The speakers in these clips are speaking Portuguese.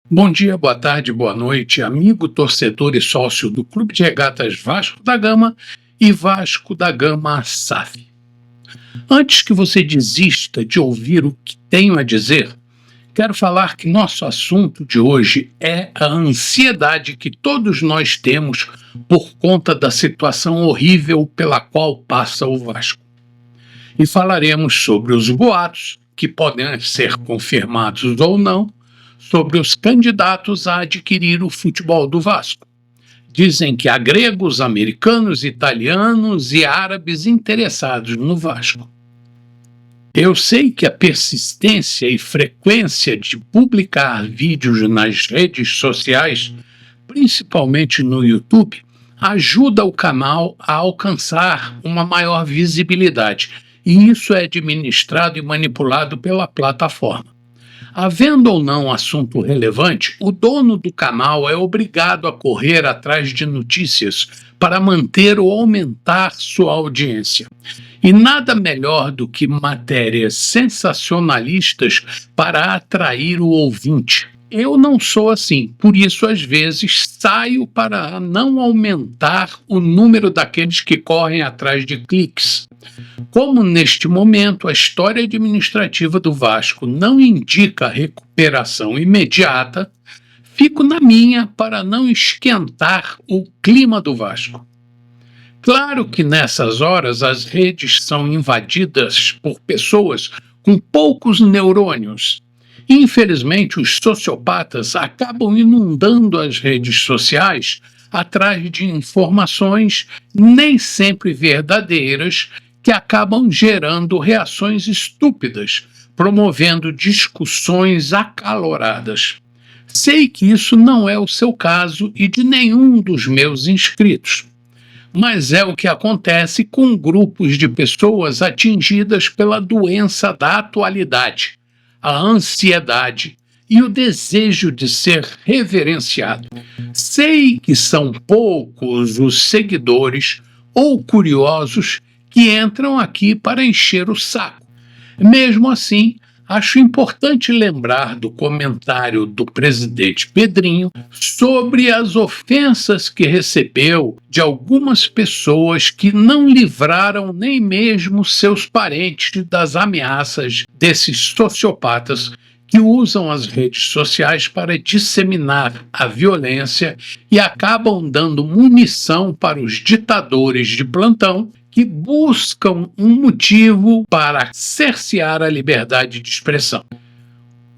Bom dia, boa tarde, boa noite, amigo, torcedor e sócio do Clube de Regatas Vasco da Gama e Vasco da Gama SAF. Antes que você desista de ouvir o que tenho a dizer, quero falar que nosso assunto de hoje é a ansiedade que todos nós temos por conta da situação horrível pela qual passa o Vasco. E falaremos sobre os boatos, que podem ser confirmados ou não, sobre os candidatos a adquirir o futebol do Vasco. Dizem que há gregos, americanos, italianos e árabes interessados no Vasco. Eu sei que a persistência e frequência de publicar vídeos nas redes sociais, principalmente no YouTube, ajuda o canal a alcançar uma maior visibilidade, e isso é administrado e manipulado pela plataforma. Havendo ou não assunto relevante, o dono do canal é obrigado a correr atrás de notícias para manter ou aumentar sua audiência. E nada melhor do que matérias sensacionalistas para atrair o ouvinte. Eu não sou assim, por isso às vezes saio para não aumentar o número daqueles que correm atrás de cliques. Como neste momento a história administrativa do Vasco não indica recuperação imediata, fico na minha para não esquentar o clima do Vasco. Claro que nessas horas as redes são invadidas por pessoas com poucos neurônios. Infelizmente, os sociopatas acabam inundando as redes sociais atrás de informações nem sempre verdadeiras que acabam gerando reações estúpidas, promovendo discussões acaloradas. Sei que isso não é o seu caso e de nenhum dos meus inscritos, mas é o que acontece com grupos de pessoas atingidas pela doença da atualidade, a ansiedade e o desejo de ser reverenciado. Sei que são poucos os seguidores ou curiosos que entram aqui para encher o saco. Mesmo assim, acho importante lembrar do comentário do presidente Pedrinho sobre as ofensas que recebeu de algumas pessoas que não livraram nem mesmo seus parentes das ameaças desses sociopatas que usam as redes sociais para disseminar a violência e acabam dando munição para os ditadores de plantão que buscam um motivo para cercear a liberdade de expressão.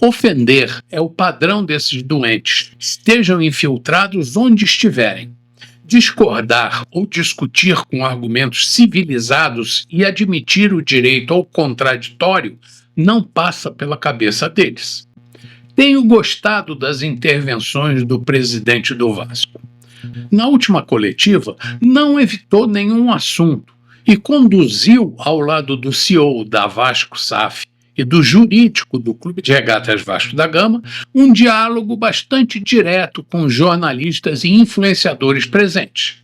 Ofender é o padrão desses doentes, estejam infiltrados onde estiverem. Discordar ou discutir com argumentos civilizados e admitir o direito ao contraditório não passa pela cabeça deles. Tenho gostado das intervenções do presidente do Vasco. Na última coletiva, não evitou nenhum assunto e conduziu, ao lado do CEO da Vasco SAF e do jurídico do Clube de Regatas Vasco da Gama, um diálogo bastante direto com jornalistas e influenciadores presentes.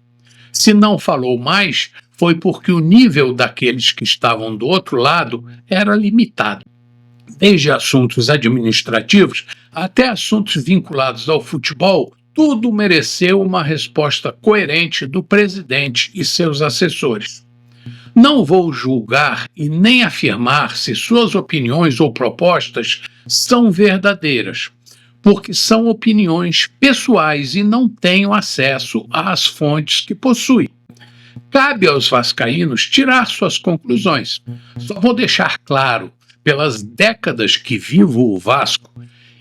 Se não falou mais, foi porque o nível daqueles que estavam do outro lado era limitado. Desde assuntos administrativos até assuntos vinculados ao futebol, tudo mereceu uma resposta coerente do presidente e seus assessores. Não vou julgar e nem afirmar se suas opiniões ou propostas são verdadeiras, porque são opiniões pessoais e não tenho acesso às fontes que possui. Cabe aos vascaínos tirar suas conclusões. Só vou deixar claro, pelas décadas que vivo o Vasco,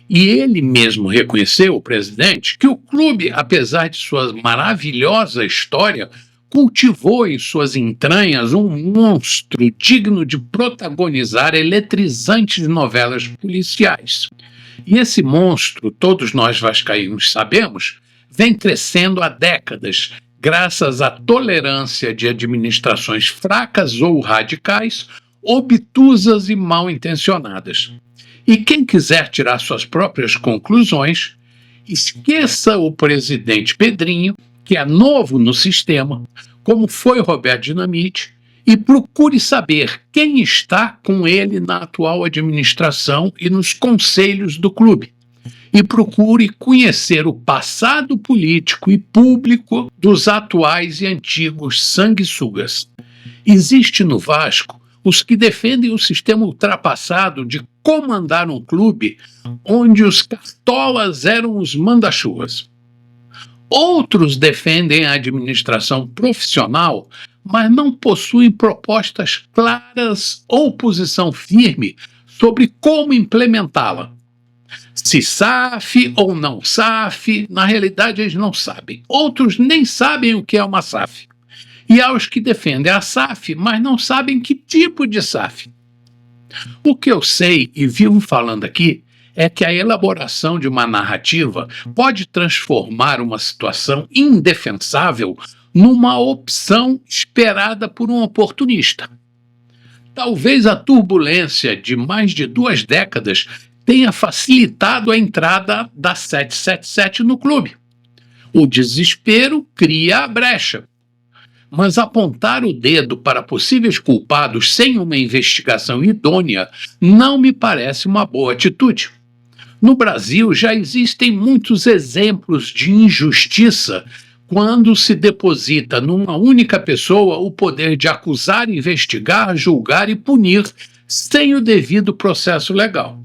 e ele mesmo reconheceu, o presidente, que o clube, apesar de sua maravilhosa história, cultivou em suas entranhas um monstro digno de protagonizar eletrizantes novelas policiais. E esse monstro, todos nós vascaínos sabemos, vem crescendo há décadas, graças à tolerância de administrações fracas ou radicais, obtusas e mal intencionadas. E quem quiser tirar suas próprias conclusões, esqueça o presidente Pedrinho, que é novo no sistema, como foi Roberto Dinamite, e procure saber quem está com ele na atual administração e nos conselhos do clube. e procure conhecer o passado político e público dos atuais e antigos sanguessugas. Existe no Vasco os que defendem o sistema ultrapassado de comandar um clube onde os cartolas eram os manda-chuvas. Outros defendem a administração profissional, mas não possuem propostas claras ou posição firme sobre como implementá-la. Se SAF ou não SAF, na realidade eles não sabem. Outros nem sabem o que é uma SAF. E há os que defendem a SAF, mas não sabem que tipo de SAF. O que eu sei e vivo falando aqui é que a elaboração de uma narrativa pode transformar uma situação indefensável numa opção esperada por um oportunista. Talvez a turbulência de mais de 2 décadas tenha facilitado a entrada da 777 no clube. O desespero cria a brecha. Mas apontar o dedo para possíveis culpados sem uma investigação idônea não me parece uma boa atitude. No Brasil já existem muitos exemplos de injustiça quando se deposita numa única pessoa o poder de acusar, investigar, julgar e punir sem o devido processo legal.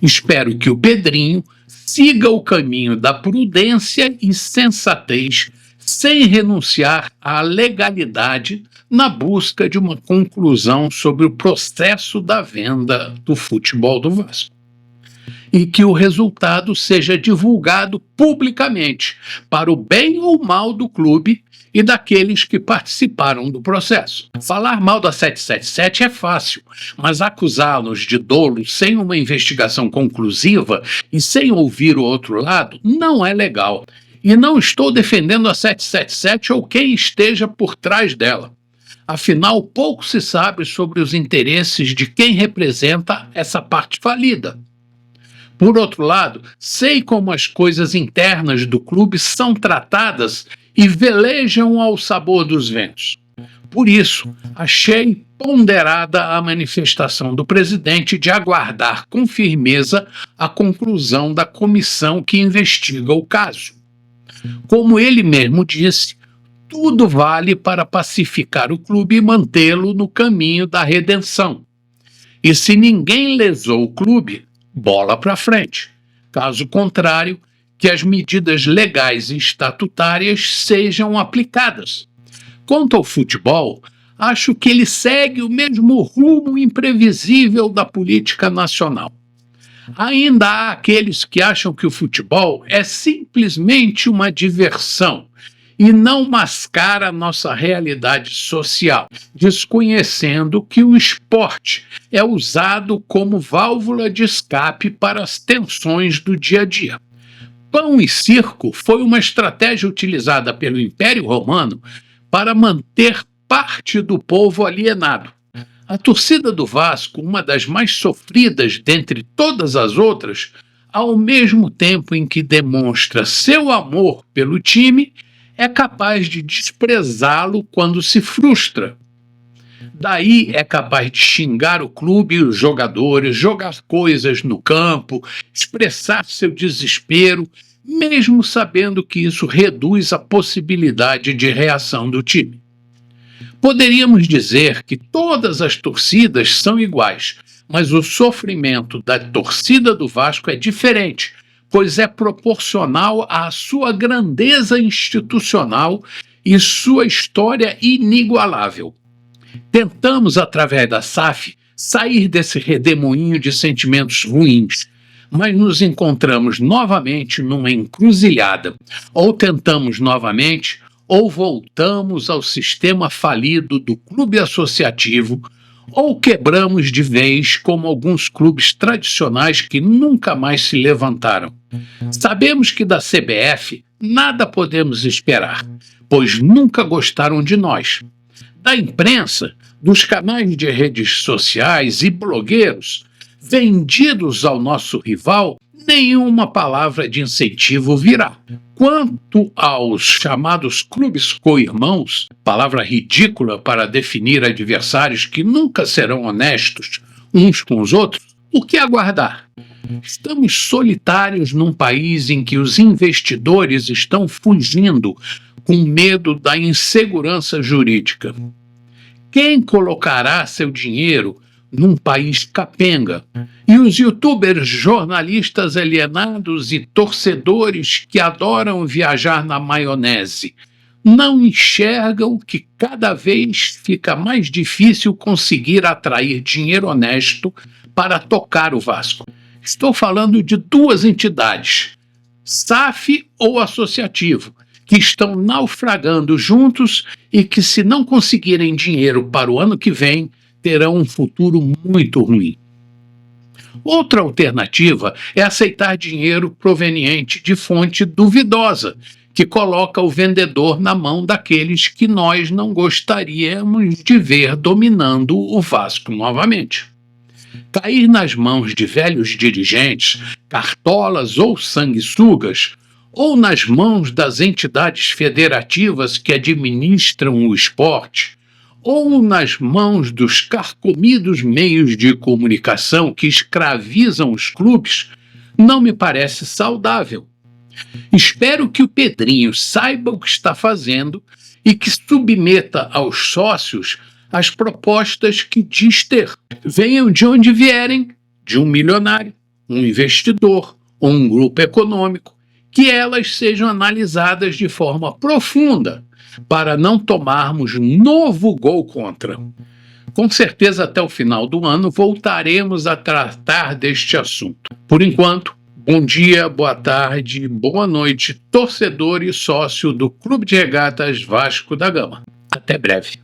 Espero que o Pedrinho siga o caminho da prudência e sensatez, sem renunciar à legalidade na busca de uma conclusão sobre o processo da venda do futebol do Vasco. E que o resultado seja divulgado publicamente, para o bem ou mal do clube e daqueles que participaram do processo. Falar mal da 777 é fácil, mas acusá-los de dolo sem uma investigação conclusiva e sem ouvir o outro lado não é legal. E não estou defendendo a 777 ou quem esteja por trás dela. Afinal, pouco se sabe sobre os interesses de quem representa essa parte falida. Por outro lado, sei como as coisas internas do clube são tratadas e velejam ao sabor dos ventos. Por isso, achei ponderada a manifestação do presidente de aguardar com firmeza a conclusão da comissão que investiga o caso. Como ele mesmo disse, tudo vale para pacificar o clube e mantê-lo no caminho da redenção. E se ninguém lesou o clube, bola para frente. Caso contrário, que as medidas legais e estatutárias sejam aplicadas. Quanto ao futebol, acho que ele segue o mesmo rumo imprevisível da política nacional. Ainda há aqueles que acham que o futebol é simplesmente uma diversão e não mascara a nossa realidade social, desconhecendo que o esporte é usado como válvula de escape para as tensões do dia a dia. Pão e circo foi uma estratégia utilizada pelo Império Romano para manter parte do povo alienado. A torcida do Vasco, uma das mais sofridas dentre todas as outras, ao mesmo tempo em que demonstra seu amor pelo time, é capaz de desprezá-lo quando se frustra. Daí é capaz de xingar o clube e os jogadores, jogar coisas no campo, expressar seu desespero, mesmo sabendo que isso reduz a possibilidade de reação do time. Poderíamos dizer que todas as torcidas são iguais, mas o sofrimento da torcida do Vasco é diferente, pois é proporcional à sua grandeza institucional e sua história inigualável. Tentamos, através da SAF, sair desse redemoinho de sentimentos ruins, mas nos encontramos novamente numa encruzilhada. Ou tentamos novamente, ou voltamos ao sistema falido do clube associativo, ou quebramos de vez como alguns clubes tradicionais que nunca mais se levantaram. Sabemos que da CBF nada podemos esperar, pois nunca gostaram de nós. Da imprensa, dos canais de redes sociais e blogueiros, vendidos ao nosso rival, nenhuma palavra de incentivo virá. Quanto aos chamados clubes co-irmãos, palavra ridícula para definir adversários que nunca serão honestos uns com os outros, o que aguardar? Estamos solitários num país em que os investidores estão fugindo com medo da insegurança jurídica. Quem colocará seu dinheiro num país capenga? E os youtubers, jornalistas alienados e torcedores que adoram viajar na maionese não enxergam que cada vez fica mais difícil conseguir atrair dinheiro honesto para tocar o Vasco. Estou falando de duas entidades, SAF ou associativo, que estão naufragando juntos e que, se não conseguirem dinheiro para o ano que vem, terão um futuro muito ruim. Outra alternativa é aceitar dinheiro proveniente de fonte duvidosa, que coloca o vendedor na mão daqueles que nós não gostaríamos de ver dominando o Vasco novamente. Cair nas mãos de velhos dirigentes, cartolas ou sanguessugas, ou nas mãos das entidades federativas que administram o esporte, ou nas mãos dos carcomidos meios de comunicação que escravizam os clubes, não me parece saudável. Espero que o Pedrinho saiba o que está fazendo e que submeta aos sócios as propostas que diz ter. Venham de onde vierem, de um milionário, um investidor ou um grupo econômico, que elas sejam analisadas de forma profunda para não tomarmos novo gol contra. Com certeza, até o final do ano, voltaremos a tratar deste assunto. Por enquanto, bom dia, boa tarde, boa noite, torcedor e sócio do Clube de Regatas Vasco da Gama. Até breve.